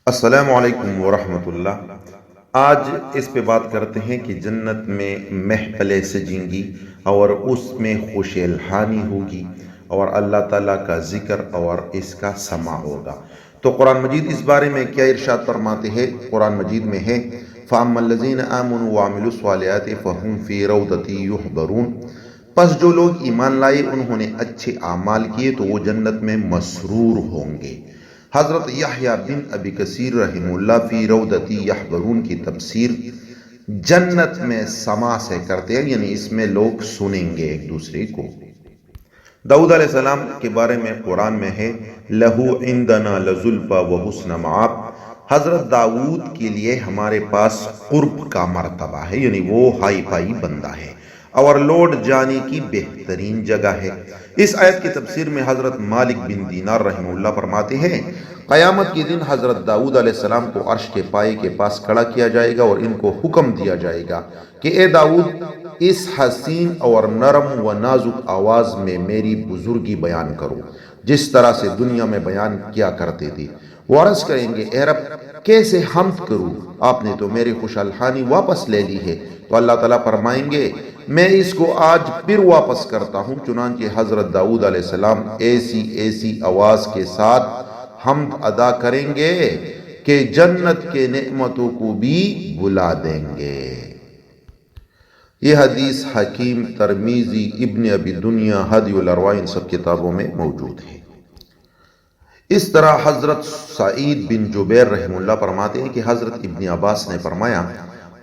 السلام علیکم ورحمۃ اللہ۔ آج اس پہ بات کرتے ہیں کہ جنت میں محفلیں سجیں گی اور اس میں خوش الحانی ہوگی اور اللہ تعالیٰ کا ذکر اور اس کا سماع ہوگا۔ تو قرآن مجید اس بارے میں کیا ارشاد فرماتے ہیں؟ قرآن مجید میں ہے فَأَمَّا الَّذِينَ آمَنُوا وَعَمِلُوا الصَّالِحَاتِ فَهُمْ فِي رَوْضَةٍ يُحْبَرُونَ، پس جو لوگ ایمان لائے، انہوں نے اچھے اعمال کیے تو وہ جنت میں مسرور ہوں گے۔ حضرت یحییٰ بن ابی کثیر رحمہ اللہ فی روضۃ یحبرون کی تفسیر جنت میں سما سے کرتے ہیں، یعنی اس میں لوگ سنیں گے ایک دوسرے کو۔ داؤد علیہ السلام کے بارے میں قرآن میں ہے لہو عندنا لزلفی وحسن مآب، حضرت داؤد کے لیے ہمارے پاس قرب کا مرتبہ ہے، یعنی وہ ہائی فائی بندہ ہے اور لوٹ جانے کی بہترین جگہ ہے۔ اس آیت کی تفسیر میں حضرت مالک بن دینار رحمہ اللہ فرماتے ہیں قیامت کے دن حضرت داؤد علیہ السلام کو عرش کے پائے کے پاس کھڑا کیا جائے گا اور ان کو حکم دیا جائے گا کہ اے داؤد، اس حسین اور نرم و نازک آواز میں میری بزرگی بیان کرو جس طرح سے دنیا میں بیان کیا کرتے تھے۔ وہ عرض کریں گے اے رب، کیسے حمد کروں، آپ نے تو میری خوش الحانی واپس لے لی ہے۔ تو اللہ تعالیٰ فرمائیں گے میں اس کو آج پھر واپس کرتا ہوں۔ چنانچہ حضرت داؤد علیہ السلام ایسی آواز کے ساتھ حمد ادا کریں گے کہ جنت کے نعمتوں کو بھی بلا دیں گے۔ یہ حدیث حکیم، ترمذی، ابن ابی دنیا، ہدی الارواح، ان سب کتابوں میں موجود ہے۔ اس طرح حضرت سعید بن جبیر رحمہ اللہ فرماتے ہیں کہ حضرت ابن عباس نے فرمایا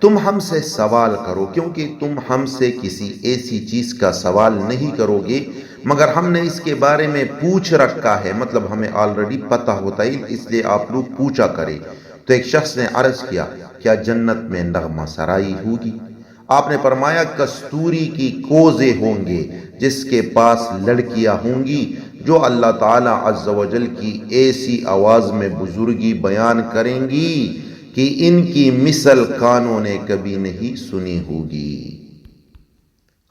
تم ہم سے سوال کرو، کیونکہ تم ہم سے کسی ایسی چیز کا سوال نہیں کرو گے مگر ہم نے اس کے بارے میں پوچھ رکھا ہے، مطلب ہمیں آلریڈی پتہ ہوتا ہے، اس لیے آپ لوگ پوچھا کرے۔ تو ایک شخص نے عرض کیا کیا جنت میں نغمہ سرائی ہوگی؟ آپ نے فرمایا کستوری کی کوزے ہوں گے جس کے پاس لڑکیاں ہوں گی جو اللہ تعالی عز و جل کی ایسی آواز میں بزرگی بیان کریں گی کہ ان کی مثل کانوں نے کبھی نہیں سنی ہوگی۔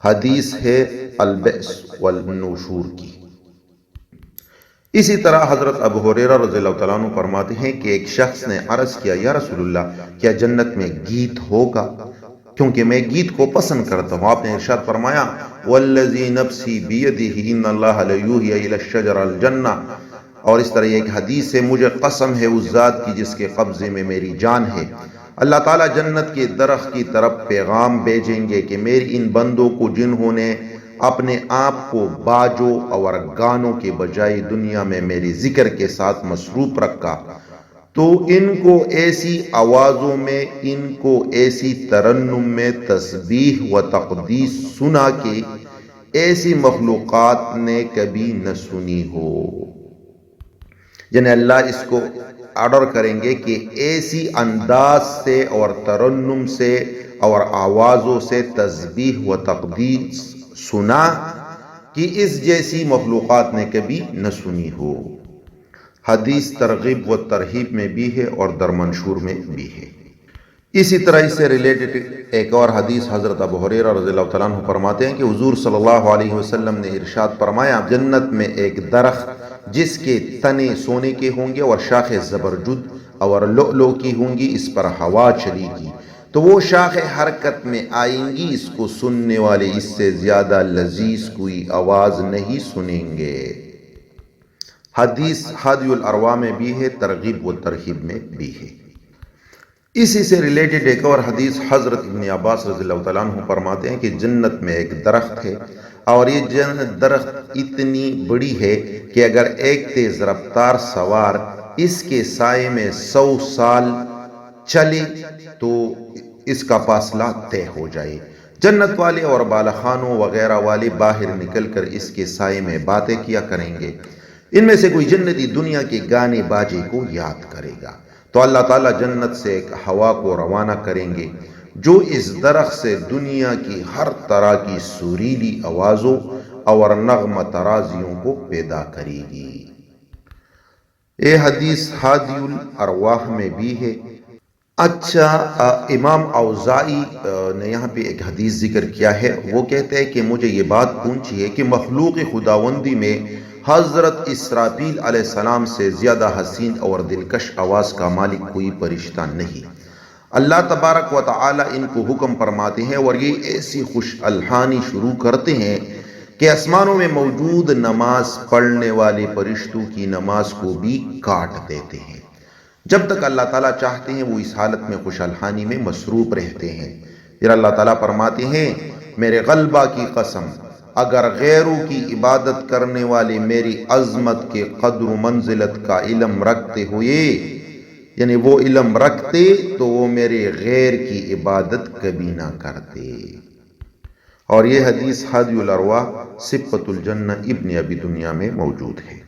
حدیث ہے البعث والنشور کی۔ اسی طرح حضرت ابو ہریرہ رضی اللہ تعالیٰ عنہ فرماتے ہیں کہ ایک شخص نے عرض کیا یا رسول اللہ، کیا جنت میں گیت ہوگا؟ کیونکہ میں گیت کو پسند کرتا ہوں۔ آپ نے ارشاد فرمایا والذی نفسی بیدہ ان اللہ لیوحی الی الشجر الجنہ، اور اس طرح ایک حدیث ہے مجھے قسم ہے اس ذات کی جس کے قبضے میں میری جان ہے، اللہ تعالیٰ جنت کے درخت کی طرف پیغام بھیجیں گے کہ میری ان بندوں کو جنہوں نے اپنے آپ کو باجوں اور گانوں کے بجائے دنیا میں میری ذکر کے ساتھ مصروف رکھا، تو ان کو ایسی آوازوں میں، ان کو ایسی ترنم میں تسبیح و تقدیس سنا کہ ایسی مخلوقات نے کبھی نہ سنی ہو۔ یعنی اللہ اس کو آرڈر کریں گے کہ ایسی انداز سے اور ترنم سے اور آوازوں سے تسبیح و تقدیس سنا کہ اس جیسی مخلوقات نے کبھی نہ سنی ہو۔ حدیث ترغیب و ترہیب میں بھی ہے اور در منشور میں بھی ہے۔ اسی طرح اس سے ریلیٹڈ ایک اور حدیث حضرت ابو ہریرہ رضی اللہ تعالیٰ عنہ فرماتے ہیں کہ حضور صلی اللہ علیہ وسلم نے ارشاد فرمایا جنت میں ایک درخت جس کے تنے سونے کے ہوں گے اور شاخیں زبرجد اور لؤلؤ کی ہوں گی، اس پر ہوا چلے گی تو وہ شاخیں حرکت میں آئیں گی، اس کو سننے والے اس سے زیادہ لذیذ کوئی آواز نہیں سنیں گے۔ حدیث ہدی الارواح میں بھی ہے، ترغیب و ترہیب میں بھی ہے۔ اسی سے ریلیٹڈ ایک اور حدیث حضرت ابن عباس رضی اللہ تعالیٰ عنہ فرماتے ہیں کہ جنت میں ایک درخت ہے اور یہ جنت درخت اتنی بڑی ہے کہ اگر ایک تیز رفتار سوار اس کے سائے میں 100 سال چلے تو اس کا فاصلہ طے ہو جائے۔ جنت والے اور بالخانوں وغیرہ والے باہر نکل کر اس کے سائے میں باتیں کیا کریں گے۔ ان میں سے کوئی جنتی دنیا کے گانے باجے کو یاد کرے گا تو اللہ تعالیٰ جنت سے ایک ہوا کو روانہ کریں گے جو اس درخت سے دنیا کی ہر طرح کی سریلی آوازوں اور نغمہ ترازیوں کو پیدا کرے گی۔ یہ حدیث ہادی الارواح میں بھی ہے۔ اچھا، امام اوزاعی نے یہاں پہ ایک حدیث ذکر کیا ہے، وہ کہتے ہیں کہ مجھے یہ بات پوچھی ہے کہ مخلوق خداوندی میں حضرت اسرافیل علیہ السلام سے زیادہ حسین اور دلکش آواز کا مالک کوئی فرشتہ نہیں۔ اللہ تبارک و تعالی ان کو حکم فرماتے ہیں اور یہ ایسی خوش الحانی شروع کرتے ہیں کہ آسمانوں میں موجود نماز پڑھنے والے فرشتوں کی نماز کو بھی کاٹ دیتے ہیں۔ جب تک اللہ تعالیٰ چاہتے ہیں وہ اس حالت میں خوش الحانی میں مصروف رہتے ہیں۔ پھر اللہ تعالیٰ فرماتے ہیں میرے غلبہ کی قسم، اگر غیروں کی عبادت کرنے والے میری عظمت کے قدر و منزلت کا علم رکھتے ہوئے، یعنی وہ علم رکھتے تو وہ میرے غیر کی عبادت کبھی نہ کرتے۔ اور یہ حدیث ہادی الارواح صفۃ الجنہ ابن ابی دنیا میں موجود ہے۔